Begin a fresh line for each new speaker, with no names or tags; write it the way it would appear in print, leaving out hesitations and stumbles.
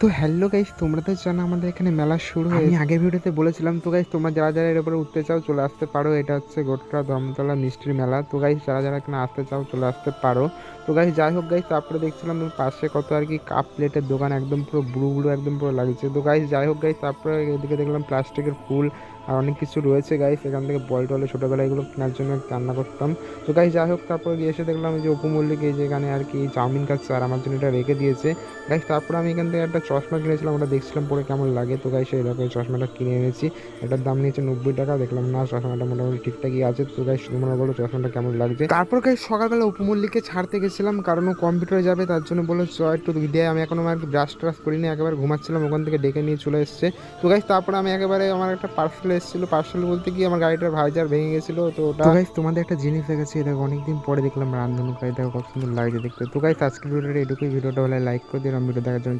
তো hello guys, তোমরা তো জানো আমাদের এখানে মেলা শুরু হয়ে আমি আগের ভিডিওতে বলেছিলাম। তো গাইস, তোমরা যারা যারা এর উপরে উঠতে চাও চলে আসতে পারো। এটা হচ্ছে গোটরা ধর্মতলা মিষ্টির মেলা। তো গাইস, যারা যারা এখানে আসতে চাও চলে আসতে পারো। তো গাইস, যাই হোক গাইস, তারপরে দেখছিলাম পাশে কত আর কি কাপ প্লেটের দোকান, একদম পুরো ব্লু ব্লু একদম পুরো লাগছে। তো গাইস, যাই হোক গাইস, তারপরে এদিকে দেখলাম প্লাস্টিকের ফুল আর অনেক কিছু রয়েছে গাইস। এখান থেকে বল টলে ছোটোবেলায় এগুলো কেনার জন্য রান্না করতাম। তো গাইস, যাই হোক, তারপরে গিয়ে এসে দেখলাম যে অপু মল্লিক এই যেখানে আর কি চাউমিন খাচ্ছে আর আমার জন্য এটা রেখে দিয়েছে গাইস। তারপরে আমি এখান থেকে একটা চশমা কিনেছিলাম, ওটা দেখছিলাম পরে কেমন লাগে। তো গাইস, এই দেখো এই চশমাটা কিনে এনেছি। এটার দাম নিয়েছে 90 টাকা। দেখলাম না, চশমাটা মোটামুটি ঠিকঠাকই আছে। তো গাইস, তোমরা বলো চশমাটা কেমন লাগছে। তারপর গাইস, সকালবেলা অপু মল্লিককে ছাড়তে গেছিলাম, কারণ ও কম্পিউটারে যাবে, তার জন্য বলে চ একটু দিয়ে। আমি এখনো আর ব্রাশ ট্রাশ করিনি, একেবারে ঘুমাচ্ছিলাম, ওখান থেকে ডেকে নিয়ে চলে এসেছে। তো গাইস, তারপরে আমি একেবারে আমার একটা পার্সেল এসেছিলো, পার্সেল বলতে কি আমার গাড়িটার ভাইজার ভেঙে গেছিলো। তো ওটা গাইস তোমাদের একটা জিনিস দেখেছি, দেখো অনেকদিন পরে দেখলাম রান্ধনু গাড়ি, দেখো কত সুন্দর লাগছে দেখতে। তো গাইস, আজকের ভিডিওটা এটুকুই। ভিডিওটা হলে লাইক করে দিলাম, ভিডিও দেখার জন্য।